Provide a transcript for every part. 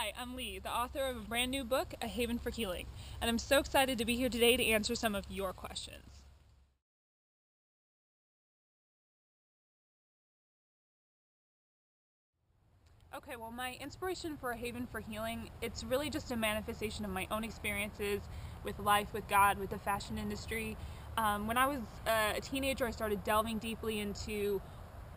Hi, I'm Lee, the author of a brand new book, A Haven for Healing, and I'm so excited to be here today to answer some of your questions. Okay, well, my inspiration for A Haven for Healing, it's really just a manifestation of my own experiences with life, with God, with the fashion industry. When I was a teenager, I started delving deeply into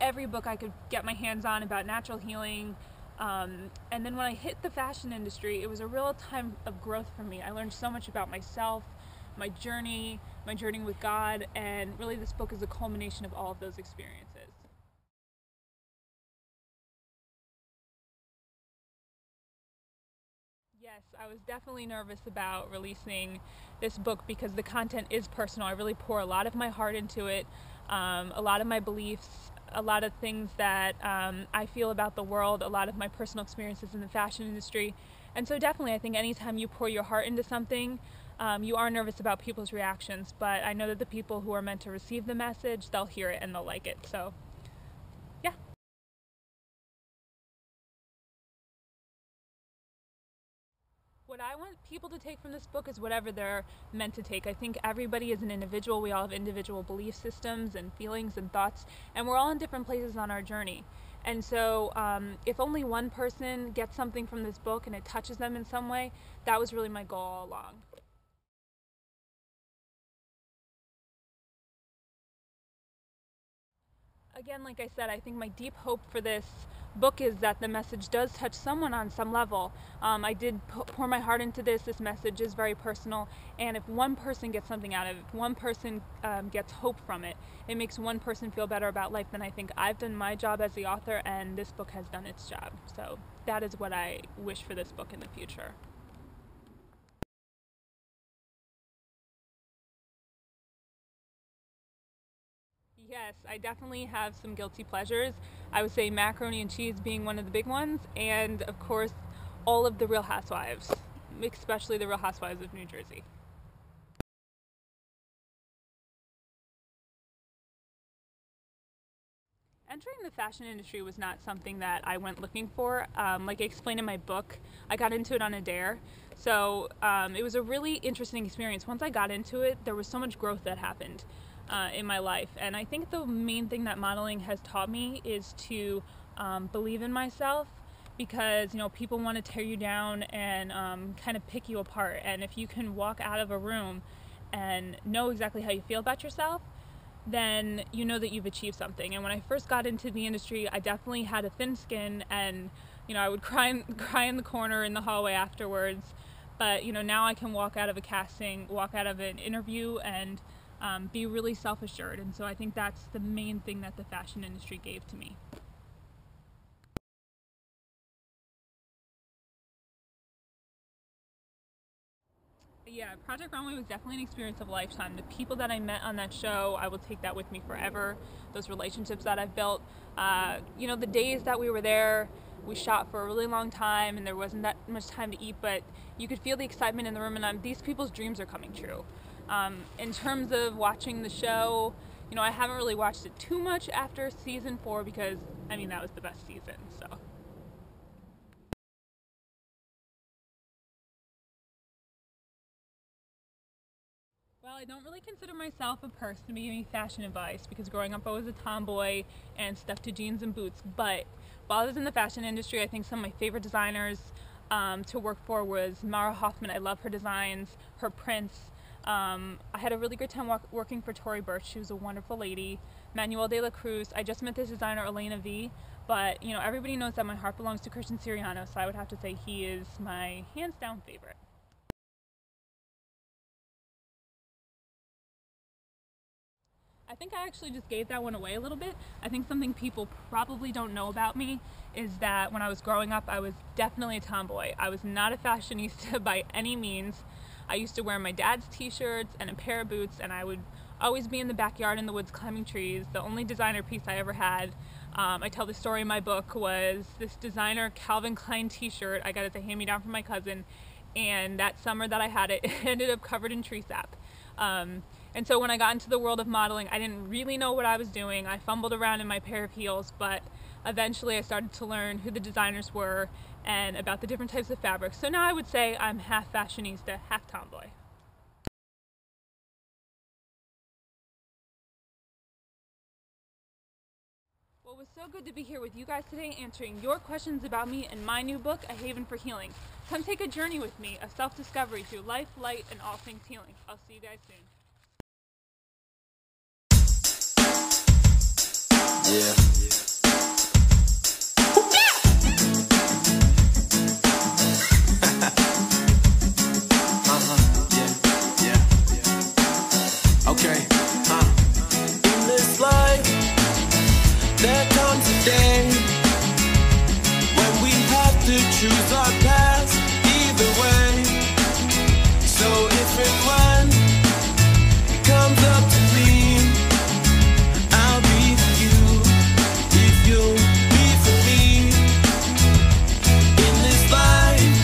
every book I could get my hands on about natural healing. And then when I hit the fashion industry, it was a real time of growth for me. I learned so much about myself, my journey with God, and really this book is a culmination of all of those experiences. Yes, I was definitely nervous about releasing this book because the content is personal. I really pour a lot of my heart into it, a lot of my beliefs, a lot of things that I feel about the world, a lot of my personal experiences in the fashion industry. And so definitely I think anytime you pour your heart into something, you are nervous about people's reactions, but I know that the people who are meant to receive the message, they'll hear it and they'll like it. So, yeah. What I want people to take from this book is whatever they're meant to take. I think everybody is an individual. We all have individual belief systems and feelings and thoughts, and we're all in different places on our journey. And so, if only one person gets something from this book and it touches them in some way, that was really my goal all along. Again, like I said, I think my deep hope for this book is that the message does touch someone on some level. I did pour my heart into this. This message is very personal, and if one person gets something out of it, if one person gets hope from it, it makes one person feel better about life, then I think I've done my job as the author, and this book has done its job. So that is what I wish for this book in the future. Yes, I definitely have some guilty pleasures. I would say macaroni and cheese being one of the big ones, and of course, all of the Real Housewives, especially the Real Housewives of New Jersey. Entering the fashion industry was not something that I went looking for. Like I explained in my book, I got into it on a dare. So it was a really interesting experience. Once I got into it, there was so much growth that happened in my life. And I think the main thing that modeling has taught me is to believe in myself, because people want to tear you down and kind of pick you apart. And if you can walk out of a room and know exactly how you feel about yourself, then you know that you've achieved something. And when I first got into the industry, I definitely had a thin skin, and I would cry in the corner in the hallway afterwards. But now I can walk out of a casting, walk out of an interview, and be really self-assured. And so I think that's the main thing that the fashion industry gave to me. Yeah, Project Runway was definitely an experience of a lifetime. The people that I met on that show, I will take that with me forever. Those relationships that I've built. The days that we were there, we shot for a really long time and there wasn't that much time to eat, but you could feel the excitement in the room, and these people's dreams are coming true. In terms of watching the show, I haven't really watched it too much after season 4 because, that was the best season, so. Well, I don't really consider myself a person to be giving fashion advice because growing up I was a tomboy and stuck to jeans and boots. But while I was in the fashion industry, I think some of my favorite designers to work for was Mara Hoffman. I love her designs, her prints. I had a really good time working for Tory Burch. She was a wonderful lady. Manuel de la Cruz. I just met this designer, Elena V. But everybody knows that my heart belongs to Christian Siriano, so I would have to say he is my hands down favorite. I think I actually just gave that one away a little bit. I think something people probably don't know about me is that when I was growing up, I was definitely a tomboy. I was not a fashionista by any means. I used to wear my dad's t-shirts and a pair of boots, and I would always be in the backyard in the woods climbing trees. The only designer piece I ever had, I tell the story in my book, was this designer Calvin Klein t-shirt. I got it as a hand-me-down from my cousin, and that summer that I had it, it ended up covered in tree sap. And so when I got into the world of modeling, I didn't really know what I was doing. I fumbled around in my pair of heels, but eventually I started to learn who the designers were and about the different types of fabrics. So now I would say I'm half fashionista, half tomboy. Well, it was so good to be here with you guys today, answering your questions about me and my new book, A Haven for Healing. Come take a journey with me of self-discovery through life, light, and all things healing. I'll see you guys soon. Yeah. Okay. In this life, there comes a day when we have to choose our path either way. So if and when it comes up to me, I'll be for you if you'll be for me. In this life,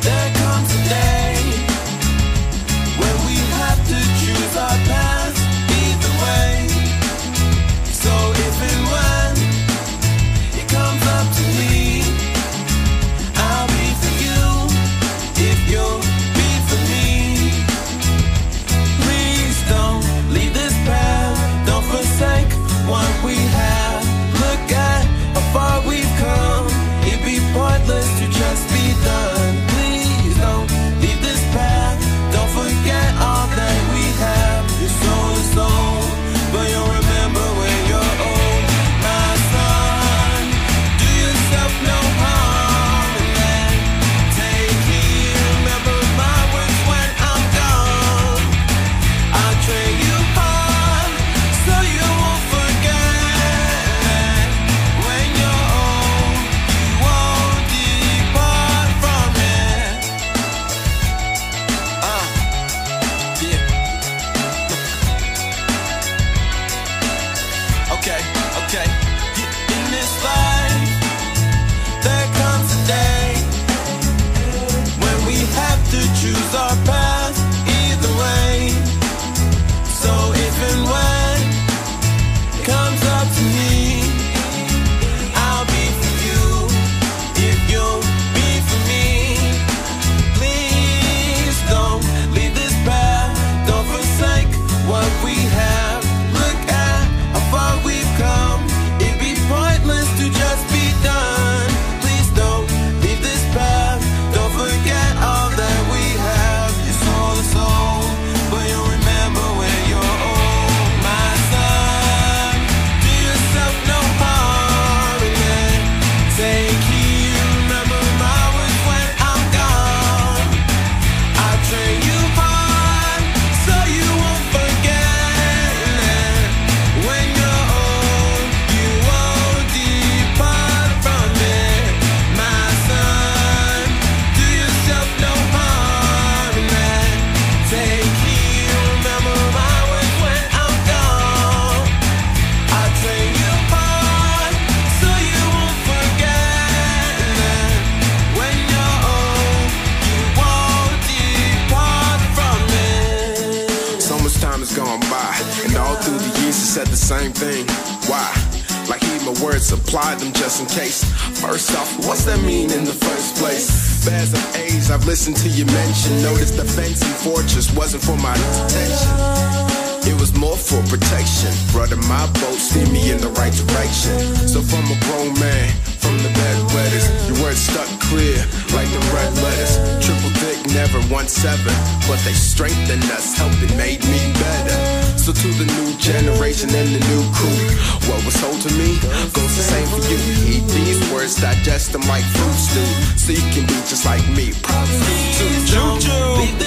there comes a day when we have to choose our path either way. So if and when it comes up to me, I'll be for you if you'll be for me. Please don't leave this path, don't forsake what we have. Look at how far we've come, it'd be pointless to just be done. Please don't leave this path, don't forget all that we have. Your soul is old, but you'll remember when you're old. My son, do yourself no harm and then take heed. Remember my words when I'm gone. I'll train you hard so you won't forget. When you're old, you won't depart from it. Yeah. Okay. In this life, there comes a day when we have to choose our path either way. So if and when it comes up to me, I'll be for you if you'll be for me. Please don't leave this path, don't forsake what we have. Look at how far we've come, it'd be pointless to just be done. Please don't leave this path, don't forget all that we have. Your soul is old, but you'll remember when you're old. My son, do yourself no harm and then take heed. Remember my words when I'm gone. I'll train you hard so you won't forget. When you're old, you won't depart from it. My son, do yourself no harm and then take heed. Remember my words when I'm gone. I'll train you hard so you won't forget. When you're old, you won't depart from it. So much time has gone by, and all through the years it said the same thing. Why? Like heed my words, apply them just in case. First off, what's that mean in the first place? Bears of age, I've listened to you mention. Noticed the fencing fortress wasn't for my attention. It was more for protection. Brother, my boat steered me in the right direction. So from a grown man, from the bedwetters, your words stuck clear like the red letters. Triple thick, never 1-7, but they strengthened us, helped and made me better. So to the new generation and the new crew, what was told to me goes the same for you. Eat these words, digest them like fruit stew, so you can be just like me. Props to you. Leave